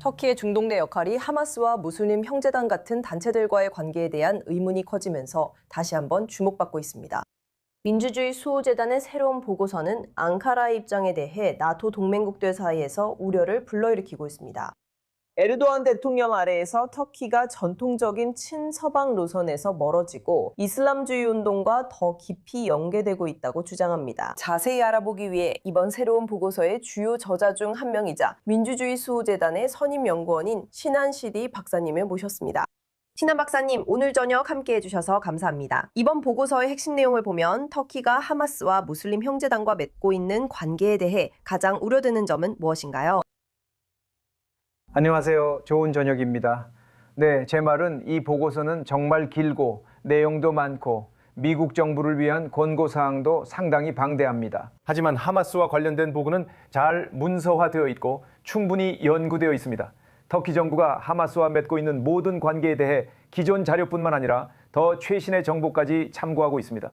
터키의 중동내 역할이 하마스와 무슬림 형제단 같은 단체들과의 관계에 대한 의문이 커지면서 다시 한번 주목받고 있습니다. 민주주의 수호재단의 새로운 보고서는 앙카라의 입장에 대해 나토 동맹국들 사이에서 우려를 불러일으키고 있습니다. 에르도안 대통령 아래에서 터키가 전통적인 친서방 노선에서 멀어지고 이슬람주의 운동과 더 깊이 연계되고 있다고 주장합니다. 자세히 알아보기 위해 이번 새로운 보고서의 주요 저자 중 한 명이자 민주주의 수호재단의 선임 연구원인 신한 시디 박사님을 모셨습니다. 신한 박사님, 오늘 저녁 함께 해주셔서 감사합니다. 이번 보고서의 핵심 내용을 보면 터키가 하마스와 무슬림 형제단과 맺고 있는 관계에 대해 가장 우려되는 점은 무엇인가요? 안녕하세요. 좋은 저녁입니다. 네, 제 말은 이 보고서는 정말 길고 내용도 많고 미국 정부를 위한 권고사항도 상당히 방대합니다. 하지만 하마스와 관련된 보고는 잘 문서화되어 있고 충분히 연구되어 있습니다. 터키 정부가 하마스와 맺고 있는 모든 관계에 대해 기존 자료뿐만 아니라 더 최신의 정보까지 참고하고 있습니다.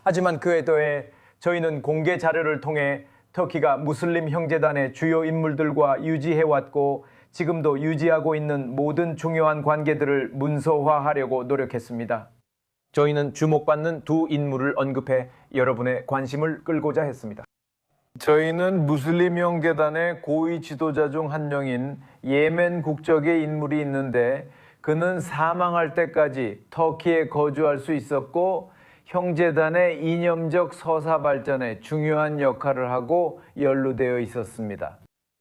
하지만 그에 더해 저희는 공개 자료를 통해 터키가 무슬림 형제단의 주요 인물들과 유지해왔고 지금도 유지하고 있는 모든 중요한 관계들을 문서화하려고 노력했습니다. 저희는 주목받는 두 인물을 언급해 여러분의 관심을 끌고자 했습니다. 저희는 무슬림 형제단의 고위 지도자 중 한 명인 예멘 국적의 인물이 있는데 그는 사망할 때까지 터키에 거주할 수 있었고 형제단의 이념적 서사 발전에 중요한 역할을 하고 연루되어 있었습니다.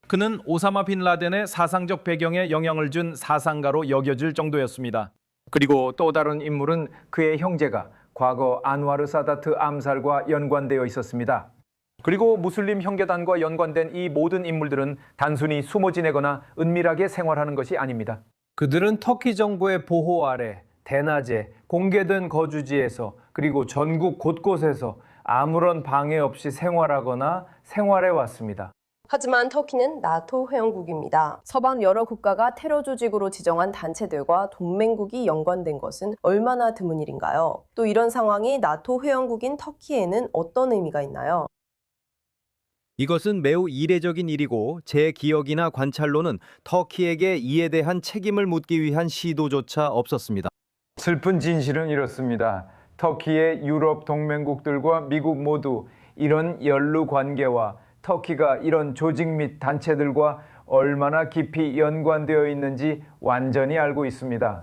그는 오사마 빈 라덴의 사상적 배경에 영향을 준 사상가로 여겨질 정도였습니다. 그리고 또 다른 인물은 그의 형제가 과거 안와르 사다트 암살과 연관되어 있었습니다. 그리고 무슬림 형제단과 연관된 이 모든 인물들은 단순히 숨어 지내거나 은밀하게 생활하는 것이 아닙니다. 그들은 터키 정부의 보호 아래 대낮에 공개된 거주지에서 그리고 전국 곳곳에서 아무런 방해 없이 생활하거나 생활해 왔습니다. 하지만 터키는 나토 회원국입니다. 서방 여러 국가가 테러 조직으로 지정한 단체들과 동맹국이 연관된 것은 얼마나 드문 일인가요? 또 이런 상황이 나토 회원국인 터키에는 어떤 의미가 있나요? 이것은 매우 이례적인 일이고 제 기억이나 관찰로는 터키에게 이에 대한 책임을 묻기 위한 시도조차 없었습니다. 슬픈 진실은 이렇습니다. 터키의 유럽 동맹국들과 미국 모두 이런 연루 관계와 터키가 이런 조직 및 단체들과 얼마나 깊이 연관되어 있는지 완전히 알고 있습니다.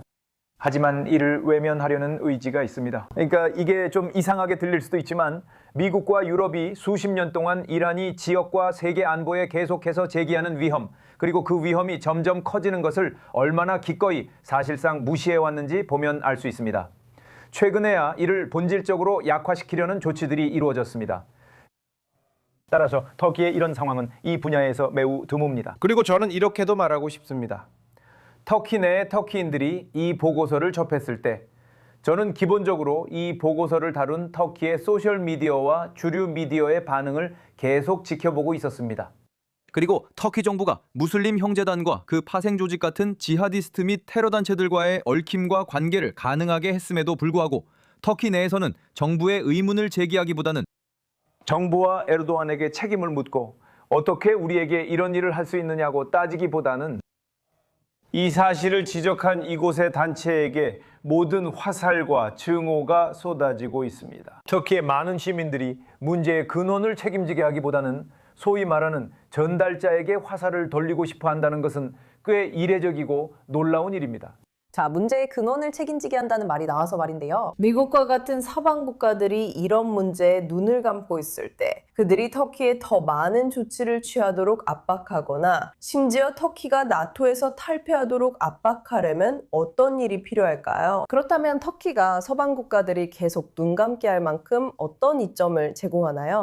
하지만 이를 외면하려는 의지가 있습니다. 그러니까 이게 좀 이상하게 들릴 수도 있지만 미국과 유럽이 수십 년 동안 이란이 지역과 세계 안보에 계속해서 제기하는 위험, 그리고 그 위험이 점점 커지는 것을 얼마나 기꺼이 사실상 무시해왔는지 보면 알 수 있습니다. 최근에야 이를 본질적으로 약화시키려는 조치들이 이루어졌습니다. 따라서 터키의 이런 상황은 이 분야에서 매우 드뭅니다. 그리고 저는 이렇게도 말하고 싶습니다. 터키 내 터키인들이 이 보고서를 접했을 때 저는 기본적으로 이 보고서를 다룬 터키의 소셜미디어와 주류 미디어의 반응을 계속 지켜보고 있었습니다. 그리고 터키 정부가 무슬림 형제단과 그 파생 조직 같은 지하디스트 및 테러 단체들과의 얽힘과 관계를 가능하게 했음에도 불구하고 터키 내에서는 정부의 의문을 제기하기보다는 정부와 에르도안에게 책임을 묻고 어떻게 우리에게 이런 일을 할 수 있느냐고 따지기보다는 이 사실을 지적한 이곳의 단체에게 모든 화살과 증오가 쏟아지고 있습니다. 터키의 많은 시민들이 문제의 근원을 책임지게 하기보다는 소위 말하는 전달자에게 화살을 돌리고 싶어 한다는 것은 꽤 이례적이고 놀라운 일입니다. 자, 문제의 근원을 책임지게 한다는 말이 나와서 말인데요. 미국과 같은 서방 국가들이 이런 문제에 눈을 감고 있을 때 그들이 터키에 더 많은 조치를 취하도록 압박하거나 심지어 터키가 나토에서 탈퇴하도록 압박하려면 어떤 일이 필요할까요? 그렇다면 터키가 서방 국가들이 계속 눈 감게 할 만큼 어떤 이점을 제공하나요?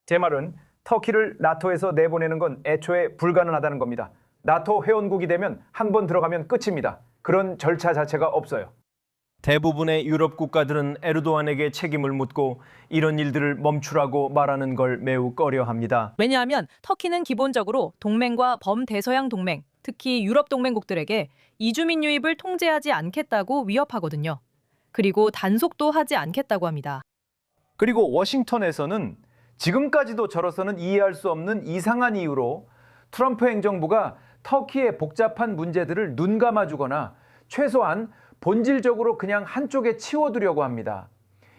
제 말은 터키를 나토에서 내보내는 건 애초에 불가능하다는 겁니다. 나토 회원국이 되면 한 번 들어가면 끝입니다. 그런 절차 자체가 없어요. 대부분의 유럽 국가들은 에르도안에게 책임을 묻고 이런 일들을 멈추라고 말하는 걸 매우 꺼려합니다. 왜냐하면 터키는 기본적으로 동맹과 범대서양 동맹, 특히 유럽 동맹국들에게 이주민 유입을 통제하지 않겠다고 위협하거든요. 그리고 단속도 하지 않겠다고 합니다. 그리고 워싱턴에서는 지금까지도 저로서는 이해할 수 없는 이상한 이유로 트럼프 행정부가 터키의 복잡한 문제들을 눈 감아주거나 최소한 본질적으로 그냥 한쪽에 치워두려고 합니다.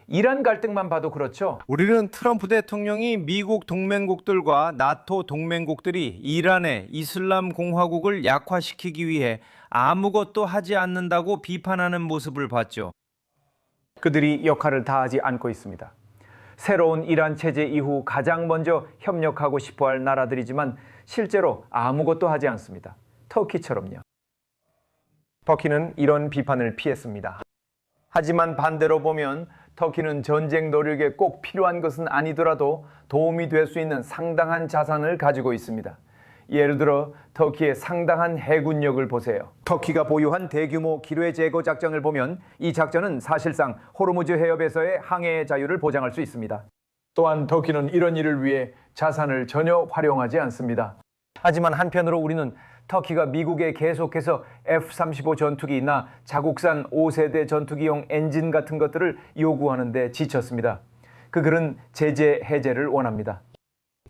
이란 갈등만 봐도 그렇죠. 우리는 트럼프 대통령이 미국 동맹국들과 나토 동맹국들이 이란의 이슬람 공화국을 약화시키기 위해 아무것도 하지 않는다고 비판하는 모습을 봤죠. 그들이 역할을 다하지 않고 있습니다. 새로운 이란 체제 이후 가장 먼저 협력하고 싶어할 나라들이지만 실제로 아무것도 하지 않습니다. 터키처럼요. 터키는 이런 비판을 피했습니다. 하지만 반대로 보면 터키는 전쟁 노력에 꼭 필요한 것은 아니더라도 도움이 될 수 있는 상당한 자산을 가지고 있습니다. 예를 들어 터키의 상당한 해군력을 보세요. 터키가 보유한 대규모 기뢰 제거 작전을 보면 이 작전은 사실상 호르무즈 해협에서의 항해의 자유를 보장할 수 있습니다. 또한 터키는 이런 일을 위해 자산을 전혀 활용하지 않습니다. 하지만 한편으로 우리는 터키가 미국에 계속해서 F-35 전투기나 자국산 5세대 전투기용 엔진 같은 것들을 요구하는 데 지쳤습니다. 그들은 제재 해제를 원합니다.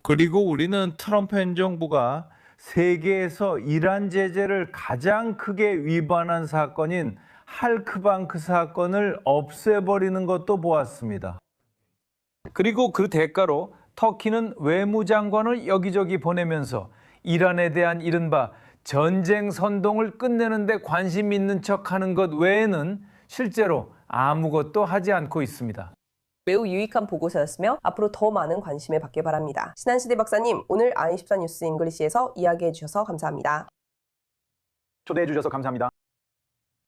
그리고 우리는 트럼프 행정부가 세계에서 이란 제재를 가장 크게 위반한 사건인 할크방크 사건을 없애버리는 것도 보았습니다. 그리고 그 대가로 터키는 외무장관을 여기저기 보내면서 이란에 대한 이른바 전쟁 선동을 끝내는 데 관심 있는 척하는 것 외에는 실제로 아무것도 하지 않고 있습니다. 매우 유익한 보고서였으며 앞으로 더 많은 관심을 받길 바랍니다. 신한시대 박사님, 오늘 i24 뉴스 잉글리시에서 이야기해 주셔서 감사합니다. 초대해 주셔서 감사합니다.